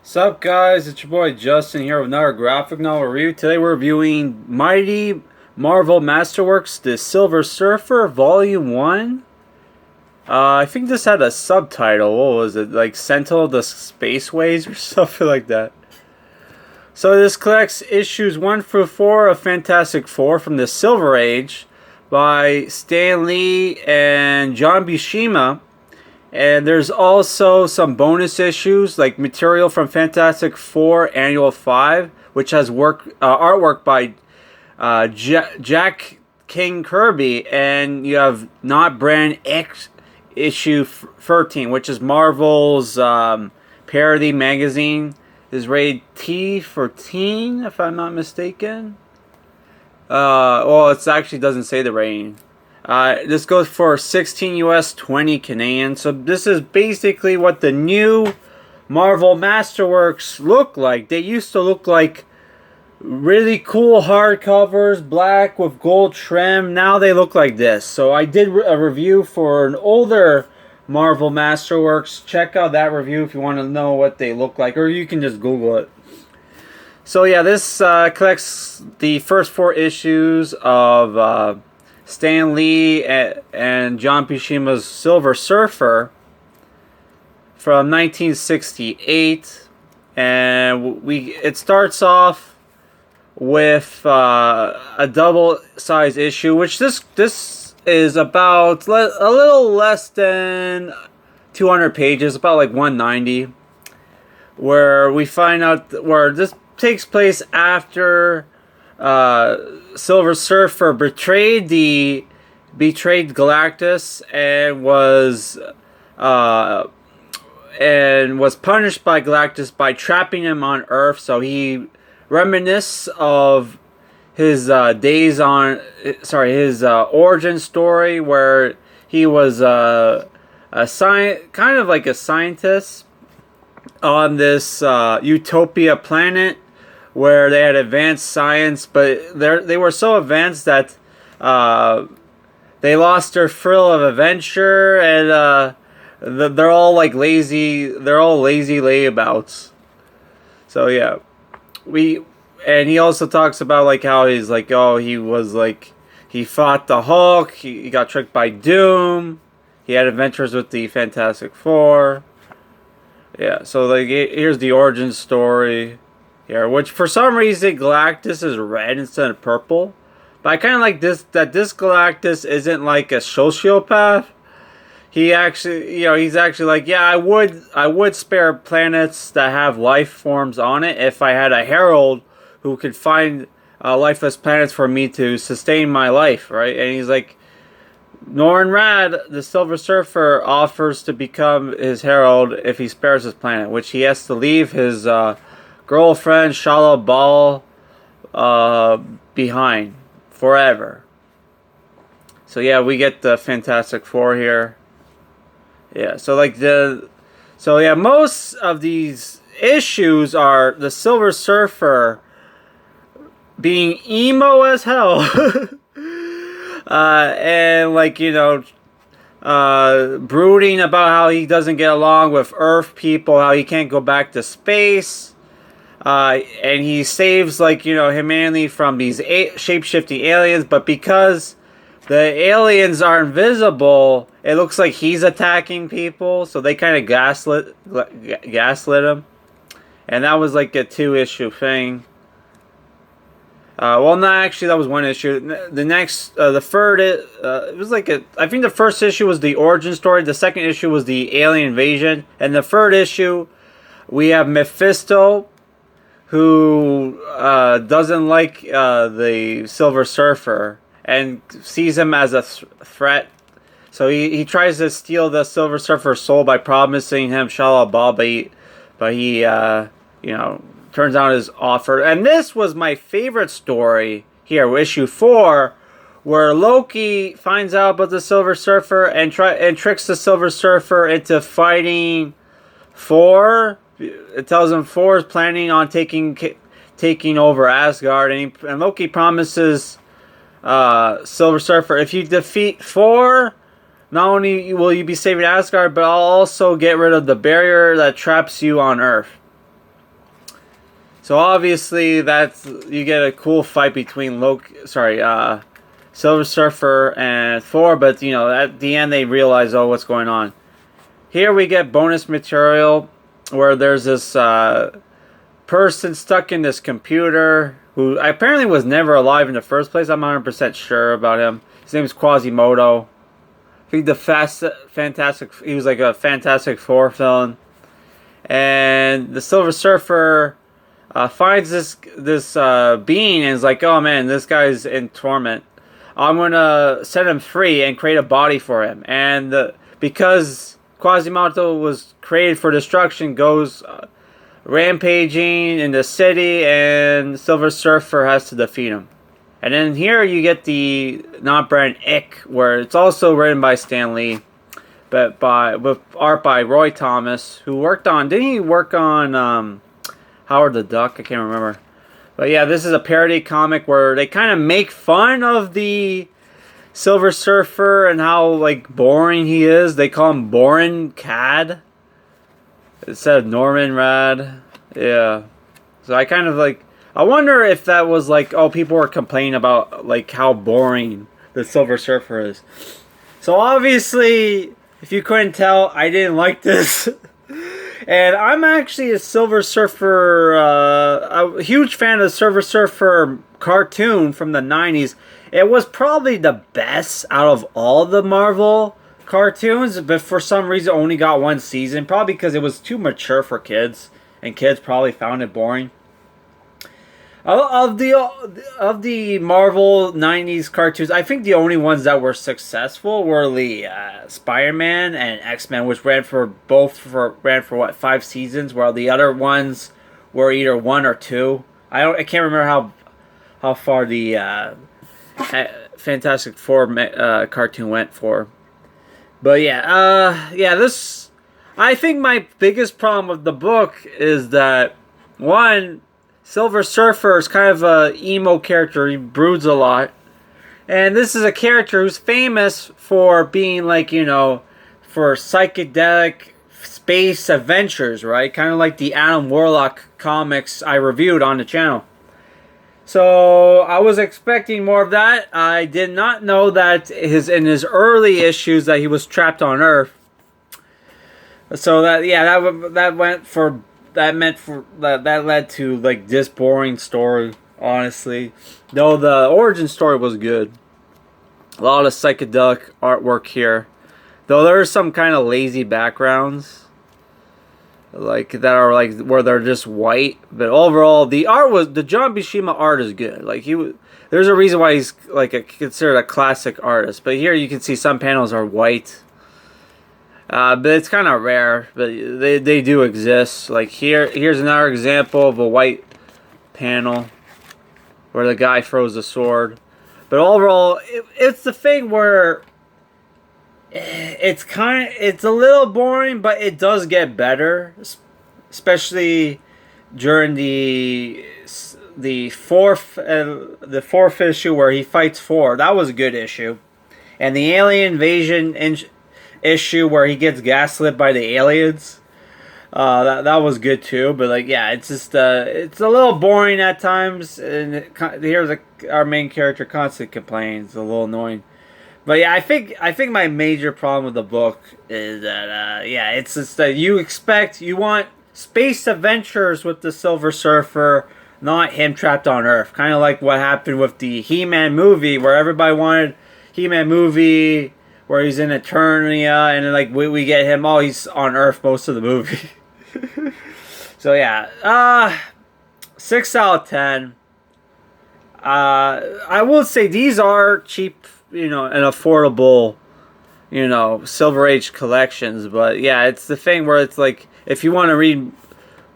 Sup guys, it's your boy Justin here with another graphic novel review. Today we're reviewing Mighty Marvel Masterworks, The Silver Surfer, Volume 1. I think this had a subtitle. What was it? Like Sentinel the Spaceways or something like that. So this collects issues 1 through 4 of Fantastic Four from the Silver Age by Stan Lee and John Buscema. And there's also some bonus issues, like material from Fantastic Four Annual 5, which has artwork by Jack King Kirby. And you have Not Brand Echh issue 13, which is Marvel's parody magazine. Is rated T for teen, if I'm not mistaken. Well, it actually doesn't say the rating. This goes for 16 US, 20 Canadian. So this is basically what the new Marvel Masterworks look like. They used to look like really cool hardcovers, black with gold trim. Now they look like this. So I did a review for an older Marvel Masterworks. Check out that review if you want to know what they look like, or you can just Google it. So yeah, this collects the first 4 issues of Stan Lee and John Buscema's Silver Surfer from 1968, and it starts off with a double-size issue, which this is about a little less than 200 pages, about like 190, where we find out where this takes place after Silver Surfer betrayed Galactus and was punished by Galactus by trapping him on Earth. So he reminisces of his his origin story, where he was kind of like a scientist on this utopia planet, where they had advanced science, but they were so advanced that they lost their thrill of adventure, and they're all like lazy. They're all lazy layabouts. So yeah, and he also talks about like how he's like, oh, he fought the Hulk. He got tricked by Doom. He had adventures with the Fantastic Four. Yeah, so like here's the origin story here, which for some reason Galactus is red instead of purple. But I kind of like this Galactus isn't like a sociopath. He actually, he's actually like, yeah, I would spare planets that have life forms on it if I had a herald who could find lifeless planets for me to sustain my life, right? And he's like, Norrin Rad, the Silver Surfer, offers to become his herald if he spares his planet, which he has to leave his girlfriend Shala Ball behind forever. So yeah, we get the Fantastic Four here. Yeah, so most of these issues are the Silver Surfer being emo as hell. And brooding about how he doesn't get along with Earth people, how he can't go back to space. And he saves humanity from these shape-shifting aliens, but because the aliens are invisible, it looks like he's attacking people, so they kind of gaslit him. And that was like a 2-issue thing. Well, not actually, that was 1 issue. The next, the third, it was like I think the first issue was the origin story. The second issue was the alien invasion. And the third issue, we have Mephisto, who doesn't like the Silver Surfer and sees him as a threat. So he tries to steal the Silver Surfer's soul by promising him Shalabah, but he turns down his offer. And this was my favorite story here, issue 4, where Loki finds out about the Silver Surfer and tricks the Silver Surfer into fighting Thor. It tells him Thor is planning on taking over Asgard, and Loki promises Silver Surfer, if you defeat Thor, not only will you be saving Asgard, but I'll also get rid of the barrier that traps you on Earth. So obviously you get a cool fight between Silver Surfer and Thor, but you know, at the end they realize, oh, what's going on. Here we get bonus material where there's this person stuck in this computer who apparently was never alive in the first place. I'm 100% sure about him. His name is Quasimodo. I think he was like a Fantastic Four villain. And the Silver Surfer finds this being and is like, oh man, this guy's in torment. I'm gonna set him free and create a body for him. And because Quasimodo was created for destruction, goes rampaging in the city, and Silver Surfer has to defeat him. And then here you get the Not Brand Echh, where it's also written by Stan Lee, but with art by Roy Thomas, who worked on. Didn't he work on Howard the Duck? I can't remember. But yeah, this is a parody comic where they kind of make fun of the Silver Surfer and how like boring he is. They call him Boring Cad instead of Norman Rad. Yeah. So I kind of like, I wonder if that was like, oh, people were complaining about like how boring the Silver Surfer is. So obviously, if you couldn't tell, I didn't like this. And I'm actually a Silver Surfer, a huge fan of the Silver Surfer cartoon from the 90s. It was probably the best out of all the Marvel cartoons, but for some reason only got one season. Probably because it was too mature for kids, and kids probably found it boring. Of the Marvel 90s cartoons, I think the only ones that were successful were the Spider-Man and X-Men, which ran for what, 5 seasons, while the other ones were either 1 or 2. I can't remember how far the Fantastic Four cartoon went for. But yeah, this, I think my biggest problem with the book is that, one, Silver Surfer is kind of a emo character. He broods a lot. And this is a character who's famous for being like, you know, for psychedelic space adventures, right? Kind of like the Adam Warlock comics I reviewed on the channel. So I was expecting more of that. I did not know that in his early issues that he was trapped on Earth. So that led to like this boring story, honestly. Though the origin story was good. A lot of psychedelic artwork here. Though there are some kind of lazy backgrounds, like that are like where they're just white. But overall, the John Buscema art is good. Like there's a reason why he's like considered a classic artist. But here you can see some panels are white. But it's kind of rare, but they do exist. Like here's another example of a white panel where the guy throws a sword. But overall, it's the thing where it's a little boring, but it does get better, especially during the fourth issue where he fights Thor. That was a good issue, and the alien invasion issue where he gets gaslit by the aliens. That was good too, but like yeah, it's just it's a little boring at times, and here's our main character constantly complains. It's a little annoying, but yeah, I think my major problem with the book is that it's just that you want space adventures with the Silver Surfer, not him trapped on Earth. Kind of like what happened with the He-Man movie, where everybody wanted He-Man movie where he's in Eternia, and then like we get him. Oh, he's on Earth most of the movie. So yeah, 6 out of 10. I will say these are cheap, and affordable, Silver Age collections. But yeah, it's the thing where it's like, if you want to read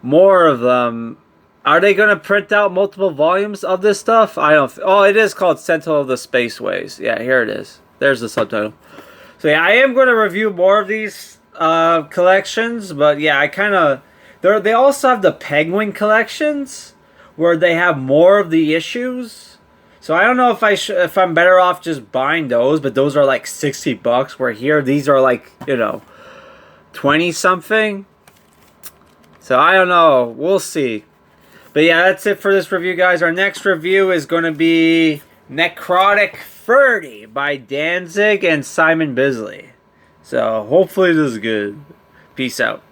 more of them, are they going to print out multiple volumes of this stuff? I don't. Oh, it is called Sentinel of the Spaceways. Yeah, here it is. There's the subtitle. So yeah, I am going to review more of these collections, but yeah, I kind of. They also have the Penguin collections, where they have more of the issues. So I don't know if I'm better off just buying those, but those are like $60. Where here these are like 20 something. So I don't know. We'll see. But yeah, that's it for this review, guys. Our next review is going to be Necrotic 30 by Danzig and Simon Bisley. So hopefully this is good. Peace out.